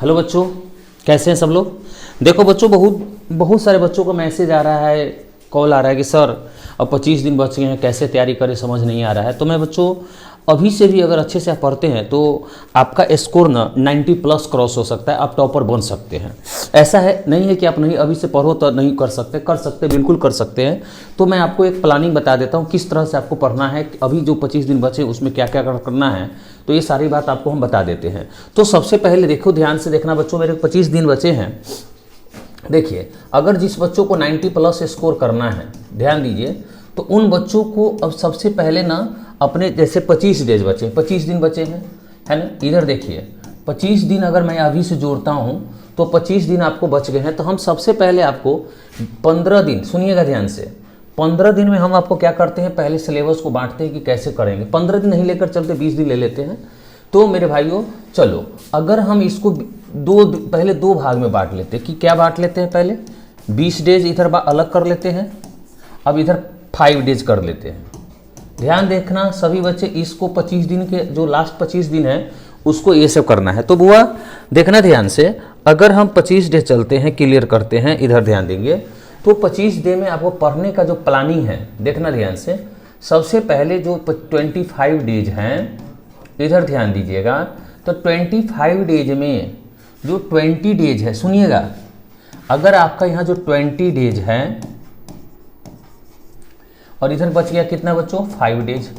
Hello बच्चों, कैसे हैं सब लोग। देखो बच्चों, बहुत सारे बच्चों को मैसेज आ रहा है, कॉल आ रहा है कि सर अब 25 दिन बच गए हैं, कैसे तैयारी करें समझ नहीं आ रहा है। तो मैं बच्चों अभी से भी अगर अच्छे से आप पढ़ते हैं तो आपका स्कोर ना 90 प्लस क्रॉस हो सकता है, आप टॉपर बन सकते हैं। ऐसा है नहीं है कि आप नहीं अभी से पढ़ो तो नहीं कर सकते, बिल्कुल कर सकते हैं। तो मैं आपको एक प्लानिंग बता देता हूँ किस तरह से आपको पढ़ना है, अभी जो 25 दिन बचे उसमें क्या क्या करना है, तो ये सारी बात आपको हम बता देते हैं। तो सबसे पहले देखो, ध्यान से देखना बच्चों, मेरे 25 दिन बचे हैं। देखिए, अगर जिस बच्चों को 90 प्लस स्कोर करना है, ध्यान दीजिए, तो उन बच्चों को अब सबसे पहले ना अपने जैसे 25 डेज बचे, 25 दिन बचे हैं, है ना। इधर देखिए 25 दिन अगर मैं अभी से जोड़ता हूँ तो 25 दिन आपको बच गए हैं। तो हम सबसे पहले आपको 15 दिन, सुनिएगा ध्यान से, 15 दिन में हम आपको क्या करते हैं, पहले सिलेबस को बांटते हैं कि कैसे करेंगे। 15 दिन नहीं लेकर चलते, 20 दिन ले लेते हैं। तो मेरे भाइयों चलो, अगर हम इसको पहले दो भाग में बांट लेते हैं कि क्या बांट लेते हैं, पहले 20 डेज इधर अलग कर लेते हैं, अब इधर 5 डेज कर लेते हैं। ध्यान देखना सभी बच्चे, इसको 25 दिन के जो लास्ट 25 दिन है उसको ये सब करना है। तो बुआ देखना ध्यान से, अगर हम 25 डे चलते हैं, क्लियर करते हैं, इधर ध्यान देंगे, तो 25 डे में आपको पढ़ने का जो प्लानिंग है, देखना ध्यान से। सबसे पहले जो 25 डेज हैं, इधर ध्यान दीजिएगा, तो 25 डेज में जो 20 डेज है, सुनिएगा, अगर आपका यहाँ जो 20 डेज है और इधर बच गया कितना बच्चों, 5 डेज,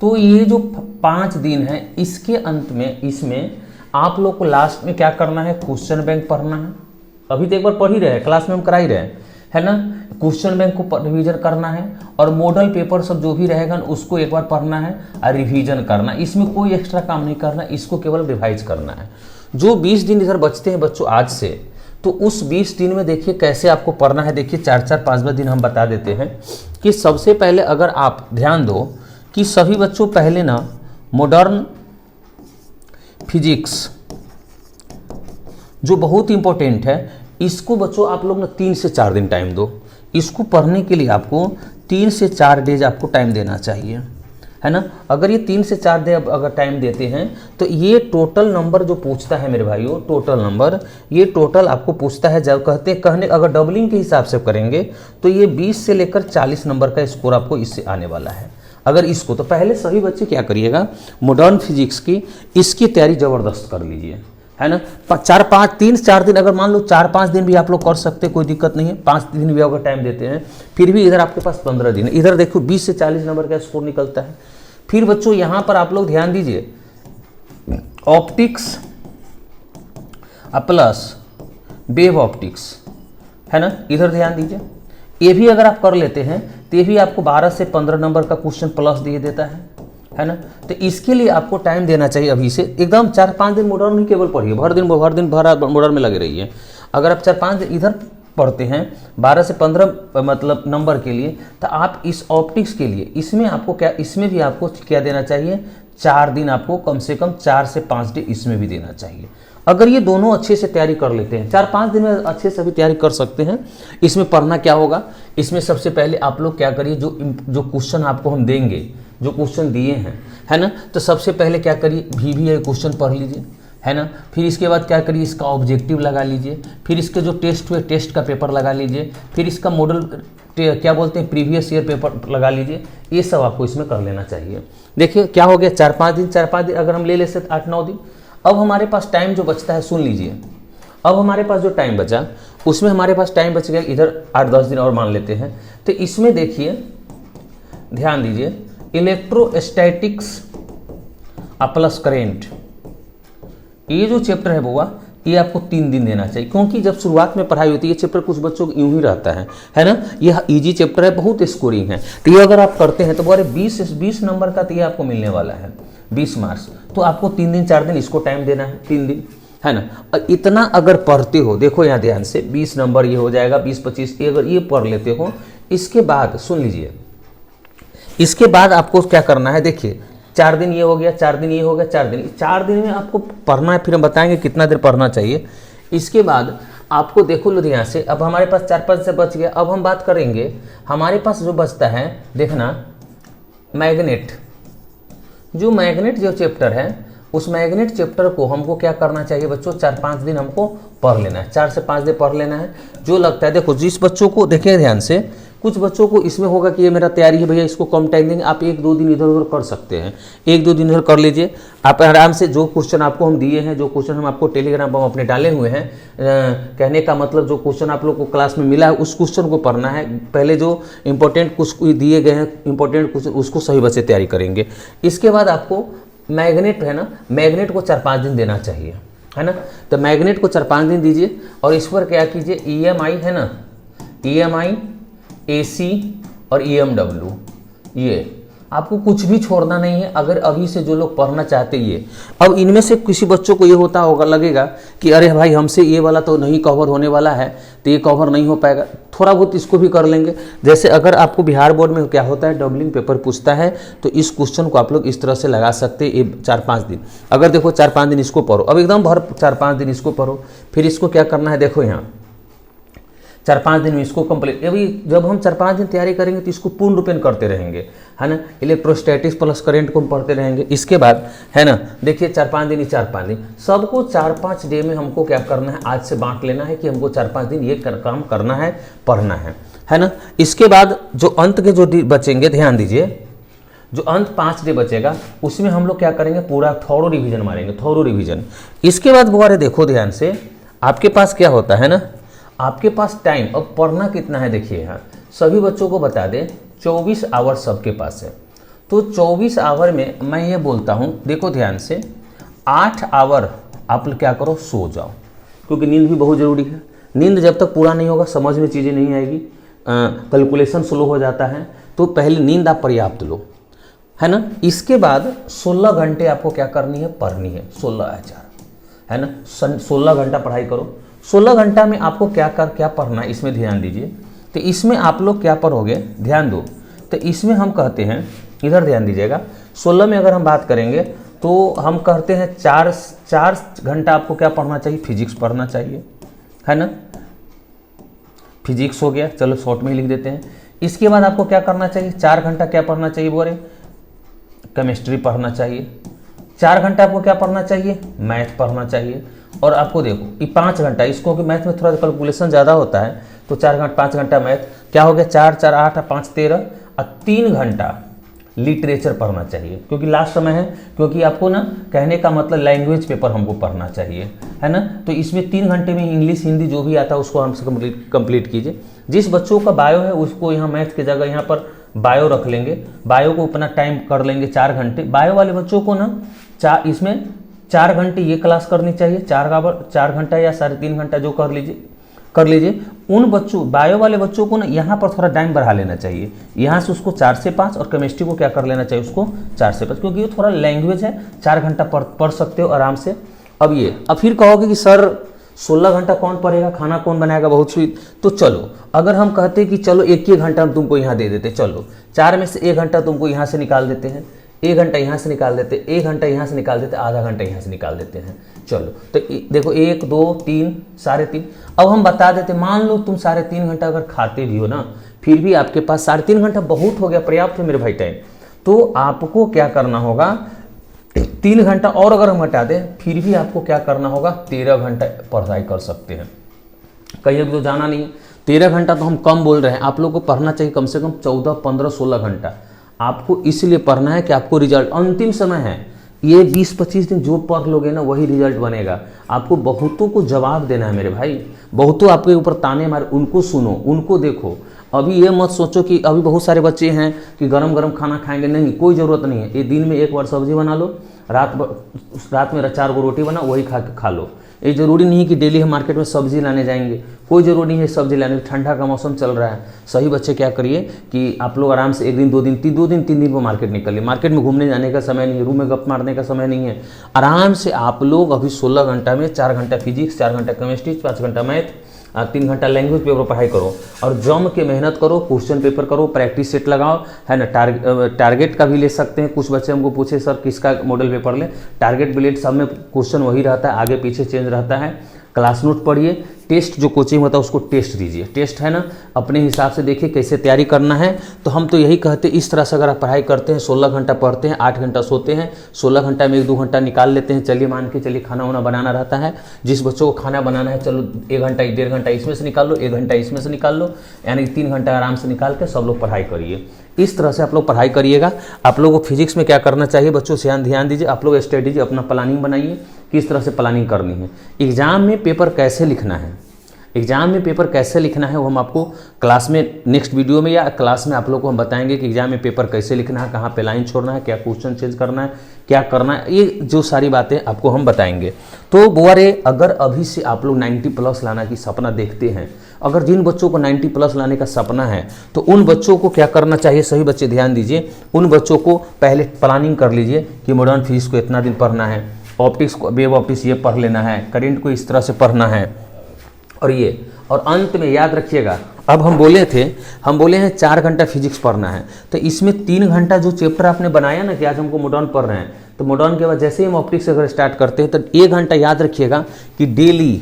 तो ये जो 5 दिन है इसके अंत में, इसमें आप लोग को लास्ट में क्या करना है, क्वेश्चन बैंक पढ़ना है। अभी तो एक बार पढ़ ही रहे हैं, क्लास में हम करा ही रहे हैं, है ना। क्वेश्चन बैंक को रिवीजन करना है और मॉडल पेपर सब जो भी रहेगा उसको एक बार पढ़ना है और रिवीजन करना है। इसमें कोई एक्स्ट्रा काम नहीं करना, इसको केवल रिवाइज करना है। जो 20 दिन इधर बचते हैं बच्चों आज से, तो उस 20 दिन में देखिए कैसे आपको पढ़ना है। देखिए 4-4, 5 दिन हम बता देते हैं कि सबसे पहले अगर आप ध्यान दो कि सभी बच्चों पहले ना मॉडर्न फिजिक्स जो बहुत इंपॉर्टेंट है, इसको बच्चों आप लोग ना 3 से 4 दिन टाइम दो। इसको पढ़ने के लिए आपको 3 से 4 डेज आपको टाइम देना चाहिए, है ना। अगर ये 3 से 4 डे अगर टाइम देते हैं तो ये टोटल नंबर जो पूछता है मेरे भाइयों, टोटल नंबर, ये टोटल आपको पूछता है, जब कहने अगर डबलिंग के हिसाब से करेंगे तो ये 20 से लेकर 40 नंबर का स्कोर आपको इससे आने वाला है। अगर इसको, तो पहले सभी बच्चे क्या करिएगा, मॉडर्न फिजिक्स की इसकी तैयारी ज़बरदस्त कर लीजिए, है ना। 3-4 दिन, अगर मान लो 4-5 दिन भी आप लोग कर सकते, कोई दिक्कत नहीं है। 5 दिन भी अगर टाइम देते हैं, फिर भी इधर आपके पास 15 दिन है। इधर देखो 20 से 40 नंबर का स्कोर निकलता है। फिर बच्चों यहाँ पर आप लोग ध्यान दीजिए, ऑप्टिक्स प्लस वेव ऑप्टिक्स, है ना, इधर ध्यान दीजिए। ये भी अगर आप कर लेते हैं तो ये भी आपको 12 से 15 नंबर का क्वेश्चन प्लस दे देता है ना। तो इसके लिए आपको टाइम देना चाहिए अभी से, एकदम 4-5 दिन मॉडर्न नहीं केवल पढ़िए, भर दिन मॉडर्न में लगे रहिए। अगर आप 4-5 दिन इधर पढ़ते हैं 12 से 15 मतलब नंबर के लिए, तो आप इस ऑप्टिक्स के लिए इसमें आपको क्या, इसमें भी आपको क्या देना चाहिए, 4 दिन आपको कम से कम 4 से 5 डे इसमें भी देना चाहिए। अगर ये दोनों अच्छे से तैयारी कर लेते हैं, 4-5 दिन में अच्छे से भी तैयारी कर सकते हैं। इसमें पढ़ना क्या होगा, इसमें सबसे पहले आप लोग क्या करिए, जो क्वेश्चन आपको हम देंगे, जो क्वेश्चन दिए हैं, है ना, तो सबसे पहले क्या करिए, VVI क्वेश्चन पढ़ लीजिए, है ना। फिर इसके बाद क्या करिए, इसका ऑब्जेक्टिव लगा लीजिए। फिर इसके जो टेस्ट हुए टेस्ट का पेपर लगा लीजिए। फिर इसका मॉडल क्या बोलते हैं, प्रीवियस ईयर पेपर लगा लीजिए। ये सब आपको इसमें कर लेना चाहिए। देखिए क्या हो गया, 4-5 दिन अगर हम ले लेते 8-9 दिन। अब हमारे पास टाइम जो बचता है, सुन लीजिए, अब हमारे पास जो टाइम बचा उसमें हमारे पास टाइम बच गया इधर 8-10 दिन और मान लेते हैं। तो इसमें देखिए ध्यान दीजिए, इलेक्ट्रोस्टैटिक्स प्लस करेंट, ये जो चैप्टर है बुआ, ये आपको 3 दिन देना चाहिए, क्योंकि जब शुरुआत में पढ़ाई होती है ये चैप्टर कुछ बच्चों को यूं ही रहता है ना। ये इजी चैप्टर है, बहुत स्कोरिंग है। तो ये अगर आप करते हैं तो बोले 20 नंबर का तो ये आपको मिलने वाला है, 20 मार्क्स। तो आपको 3 दिन 4 दिन इसको टाइम देना है, 3 दिन, है ना। इतना अगर पढ़ते हो, देखो यहाँ ध्यान से, 20 नंबर ये हो जाएगा, 20-25 अगर ये पढ़ लेते हो, इसके बाद सुन लीजिए, इसके बाद आपको क्या करना है, देखिए 4 दिन ये हो गया, 4 दिन ये हो गया, 4 दिन में आपको पढ़ना है। फिर हम बताएंगे कितना देर पढ़ना चाहिए। इसके बाद आपको देखो लो ध्यान से, अब हमारे पास 4-5 से बच गया। अब हम बात करेंगे, हमारे पास जो बचता है, देखना मैग्नेट, जो मैग्नेट जो चैप्टर है उस मैग्नेट चैप्टर को हमको क्या करना चाहिए बच्चों, 4-5 दिन हमको पढ़ लेना है, 4 से 5 दिन पढ़ लेना है। जो लगता है देखो, जिस बच्चों को देखिए ध्यान से, कुछ बच्चों को इसमें होगा कि ये मेरा तैयारी है भैया, इसको कम टाइम देंगे, आप 1-2 दिन इधर उधर कर सकते हैं, 1-2 दिन इधर कर लीजिए आप आराम से। जो क्वेश्चन आपको हम दिए हैं, जो क्वेश्चन हम आपको टेलीग्राम पर अपने डाले हुए हैं, कहने का मतलब जो क्वेश्चन आप लोग को क्लास में मिला है उस क्वेश्चन को पढ़ना है। पहले जो इंपॉर्टेंट कुछ दिए गए हैं इंपॉर्टेंट क्वेश्चन, उसको सही बच्चे तैयारी करेंगे। इसके बाद आपको मैग्नेट है ना, मैग्नेट को 4-5 दिन देना चाहिए, है ना। तो मैग्नेट को 4-5 दिन दीजिए और इस पर क्या कीजिए, EMI है ना, EMI, AC और EMW, ये आपको कुछ भी छोड़ना नहीं है। अगर अभी से जो लोग पढ़ना चाहते ये, अब इनमें से किसी बच्चों को ये होता होगा, लगेगा कि अरे भाई हमसे ये वाला तो नहीं कवर होने वाला है, तो ये कवर नहीं हो पाएगा, थोड़ा बहुत इसको भी कर लेंगे। जैसे अगर आपको बिहार बोर्ड में क्या होता है, डबलिंग पेपर पूछता है, तो इस क्वेश्चन को आप लोग इस तरह से लगा सकते हैं। ये 4-5 दिन, अगर देखो 4-5 दिन इसको पढ़ो, अब एकदम भर 4-5 दिन इसको पढ़ो, फिर इसको क्या करना है, देखो यहाँ 4-5 दिन में इसको कंप्लीट। अभी जब हम 4-5 दिन तैयारी करेंगे तो इसको पूर्ण रूपेण करते रहेंगे, है ना। इलेक्ट्रोस्टैटिक्स प्लस करंट को हम पढ़ते रहेंगे। इसके बाद है ना, देखिए 4-5 दिन ही 4-5 दिन, सबको 4-5 डे में हमको क्या करना है, आज से बांट लेना है कि हमको 4-5 दिन ये काम करना है, पढ़ना है ना। इसके बाद जो अंत के जो बचेंगे, ध्यान दीजिए, जो अंत 5 डे बचेगा उसमें हम लोग क्या करेंगे, पूरा थॉरो रिवीजन मारेंगे, थॉरो रिवीजन। इसके बाद बुआरे देखो ध्यान से, आपके पास क्या होता है ना, आपके पास टाइम, अब पढ़ना कितना है देखिए यहाँ सभी बच्चों को बता दें, 24 आवर सबके पास है। तो 24 आवर में मैं ये बोलता हूँ, देखो ध्यान से, 8 आवर आप क्या करो, सो जाओ, क्योंकि नींद भी बहुत ज़रूरी है। नींद जब तक पूरा नहीं होगा समझ में चीज़ें नहीं आएगी, कैलकुलेशन स्लो हो जाता है। तो पहले नींद आप पर्याप्त लो, है ना। इसके बाद 16 घंटे आपको क्या करनी है, पढ़नी है, 16 है ना, 16 घंटा पढ़ाई करो। 16 घंटा में आपको क्या पढ़ना है, इसमें ध्यान दीजिए। तो इसमें आप लोग क्या पढ़ोगे, ध्यान दो। तो इसमें हम कहते हैं, इधर ध्यान दीजिएगा, 16 में अगर हम बात करेंगे तो हम कहते हैं 4 घंटा आपको क्या पढ़ना चाहिए, फिजिक्स पढ़ना चाहिए, है ना। फिजिक्स हो गया, चलो शॉर्ट में ही लिख देते हैं। इसके बाद आपको क्या करना चाहिए, 4 घंटा क्या पढ़ना चाहिए बोले, केमिस्ट्री पढ़ना चाहिए। 4 घंटा आपको क्या पढ़ना चाहिए, मैथ पढ़ना चाहिए। और आपको देखो ये 5 घंटा, इसको कि मैथ में थोड़ा कैलकुलेशन ज़्यादा होता है, तो 5 घंटा मैथ, क्या हो गया, 4 8 5 13 और 3 घंटा लिटरेचर पढ़ना चाहिए, क्योंकि लास्ट समय है, क्योंकि आपको ना कहने का मतलब लैंग्वेज पेपर हमको पढ़ना चाहिए, है ना। तो इसमें 3 घंटे में इंग्लिश हिंदी जो भी आता है उसको हमसे कंप्लीट कीजिए। जिस बच्चों का बायो है उसको यहाँ मैथ की जगह यहाँ पर बायो रख लेंगे, बायो को अपना टाइम कर लेंगे 4 घंटे। बायो वाले बच्चों को ना इसमें 4 घंटे ये क्लास करनी चाहिए, 4 घंटा या 3.5 घंटा जो कर लीजिए। उन बच्चों बायो वाले बच्चों को ना यहाँ पर थोड़ा टाइम बढ़ा लेना चाहिए, यहाँ से उसको 4 से 5 और केमिस्ट्री को क्या कर लेना चाहिए, उसको 4 से 5, क्योंकि ये थोड़ा लैंग्वेज है, 4 घंटा पढ़ सकते हो आराम से। अब फिर कहोगे कि सर 16 घंटा कौन पढ़ेगा, खाना कौन बनाएगा, बहुत स्वीट। तो चलो अगर हम कहते कि चलो 1 घंटा हम तुमको यहाँ दे देते, चलो 4 में से 1 घंटा तुमको यहाँ से निकाल देते हैं, 1 घंटा यहाँ से निकाल देते, 1 घंटा यहाँ से निकाल देते, आधा घंटा यहाँ से निकाल देते हैं। चलो तो देखो 1 2 3 3.5। अब हम बता देते, मान लो तुम 3.5 घंटा अगर खाते भी हो ना, फिर भी आपके पास 3.5 घंटा बहुत हो गया, पर्याप्त है मेरे भाई टाइम। तो आपको क्या करना होगा, 3 घंटा और अगर हम हटा दें फिर भी आपको क्या करना होगा, 13 घंटा पढ़ाई कर सकते हैं। कहीं अभी तो जाना नहीं है, 13 घंटा तो हम कम बोल रहे हैं, आप लोगों को पढ़ना चाहिए कम से कम 14 15 16 घंटा। आपको इसलिए पढ़ना है कि आपको रिजल्ट अंतिम समय है, ये 20-25 दिन जो पढ़ लोगे ना वही रिजल्ट बनेगा। आपको बहुतों को जवाब देना है मेरे भाई, बहुतों आपके ऊपर ताने मारे, उनको सुनो, उनको देखो। अभी ये मत सोचो कि अभी बहुत सारे बच्चे हैं कि गरम गरम खाना खाएंगे, नहीं, कोई ज़रूरत नहीं है। ये दिन में 1 बार सब्जी बना लो, रात में 4 रोटी बना, वही खा लो। ये जरूरी नहीं कि डेली हम मार्केट में सब्जी लाने जाएंगे, कोई ज़रूरी नहीं है सब्जी लाने। ठंडा का मौसम चल रहा है, सही बच्चे क्या करिए कि आप लोग आराम से 1 दिन 2 दिन 3 दिन पर मार्केट निकलिए। मार्केट में घूमने जाने का समय नहीं है, रूम में गप मारने का समय नहीं है। आराम से आप लोग अभी 16 घंटा में 4 घंटा फिजिक्स, 4 घंटा केमिस्ट्री, 5 घंटा मैथ, 3 घंटा लैंग्वेज पेपर पढ़ाई करो और जम के मेहनत करो, क्वेश्चन पेपर करो, प्रैक्टिस सेट लगाओ, है ना। टारगेट का भी ले सकते हैं। कुछ बच्चे हमको पूछे सर किसका मॉडल पेपर लें, टारगेट बिलेट सब में क्वेश्चन वही रहता है, आगे पीछे चेंज रहता है। क्लास नोट पढ़िए, टेस्ट जो कोचिंग होता है उसको टेस्ट दीजिए, टेस्ट है ना, अपने हिसाब से देखिए कैसे तैयारी करना है। तो हम तो यही कहते हैं, इस तरह से अगर आप पढ़ाई करते हैं, 16 घंटा पढ़ते हैं, 8 घंटा सोते हैं, 16 घंटा में 1-2 घंटा निकाल लेते हैं, चलिए मान के चलिए खाना वाना बनाना रहता है, जिस बच्चों को खाना बनाना है चलो 1 घंटा 1.5 घंटा इसमें से निकाल लो, 1 घंटा इसमें से निकाल लो, यानी 3 घंटा आराम से निकाल के सब लोग पढ़ाई करिए। इस तरह से आप लोग पढ़ाई करिएगा। आप लोगों को फिजिक्स में क्या करना चाहिए बच्चों, ध्यान दीजिए, आप लोग स्ट्रेटेजी अपना प्लानिंग बनाइए, किस तरह से प्लानिंग करनी है, एग्जाम में पेपर कैसे लिखना है, एग्जाम में पेपर कैसे लिखना है वो हम आपको क्लास में नेक्स्ट वीडियो में या क्लास में आप लोग को हम बताएंगे कि एग्जाम में पेपर कैसे लिखना है, कहाँ पे लाइन छोड़ना है, क्या क्वेश्चन चेंज करना है, क्या करना है, ये जो सारी बातें आपको हम बताएंगे। तो बुआ रे, अगर अभी से आप लोग 90+ लाना की सपना देखते हैं, अगर जिन बच्चों को 90+ लाने का सपना है तो उन बच्चों को क्या करना चाहिए, सभी बच्चे ध्यान दीजिए, उन बच्चों को पहले प्लानिंग कर लीजिए कि मॉडर्न फिजिक्स को इतना दिन पढ़ना है, ऑप्टिक्स को, वेव ऑप्टिक्स ये पढ़ लेना है, करंट को इस तरह से पढ़ना है, और अंत में याद रखिएगा, अब हम बोले हैं 4 घंटा फिजिक्स पढ़ना है, तो इसमें 3 घंटा जो चैप्टर आपने बनाया ना कि आज हमको मॉडर्न पढ़ रहे हैं, तो मॉडर्न के बाद जैसे ही हम ऑप्टिक्स अगर स्टार्ट करते हैं तो 1 घंटा याद रखिएगा कि डेली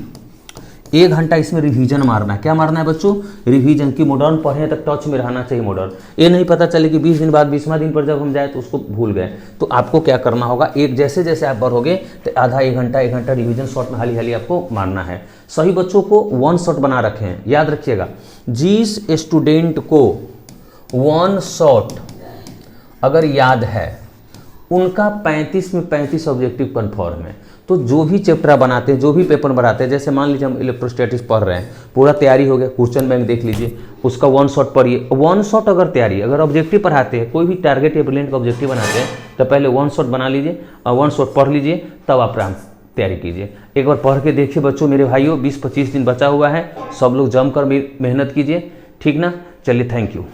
1 घंटा इसमें रिवीजन मारना है। क्या मारना है बच्चों, रिवीजन, की मॉडर्न पढ़े तक टच में रहना चाहिए मॉडर्न, ये नहीं पता चले कि 20 दिन बाद 20वां दिन पर जब हम जाए तो उसको भूल गए। तो आपको क्या करना होगा, एक जैसे जैसे आप बढ़ोगे तो आधा 1 घंटा रिवीजन शॉर्ट में हाली आपको मारना है। सभी बच्चों को 1 शॉट बना रखे हैं, याद रखिएगा, जिस स्टूडेंट को 1 शॉट अगर याद है उनका 35 में 35 ऑब्जेक्टिव कन्फर्म है। तो जो भी चैप्टर बनाते हैं, जो भी पेपर बनाते हैं, जैसे मान लीजिए हम इलेक्ट्रोस्टैटिक्स पढ़ रहे हैं, पूरा तैयारी हो गया, क्वेश्चन बैंक देख लीजिए, उसका 1 शॉट पढ़िए। 1 शॉट अगर तैयारी, अगर ऑब्जेक्टिव पढ़ाते हैं, कोई भी टारगेट या ब्रिलियंट का ऑब्जेक्टिव बनाते हैं, तो पहले 1 शॉट बना लीजिए और 1 शॉट पढ़ लीजिए, तब आप आराम तैयारी कीजिए। एक बार पढ़ के देखिए बच्चों, मेरे भाइयों, 20-25 दिन बचा हुआ है, सब लोग जमकर मेहनत कीजिए, ठीक ना। चलिए, थैंक यू।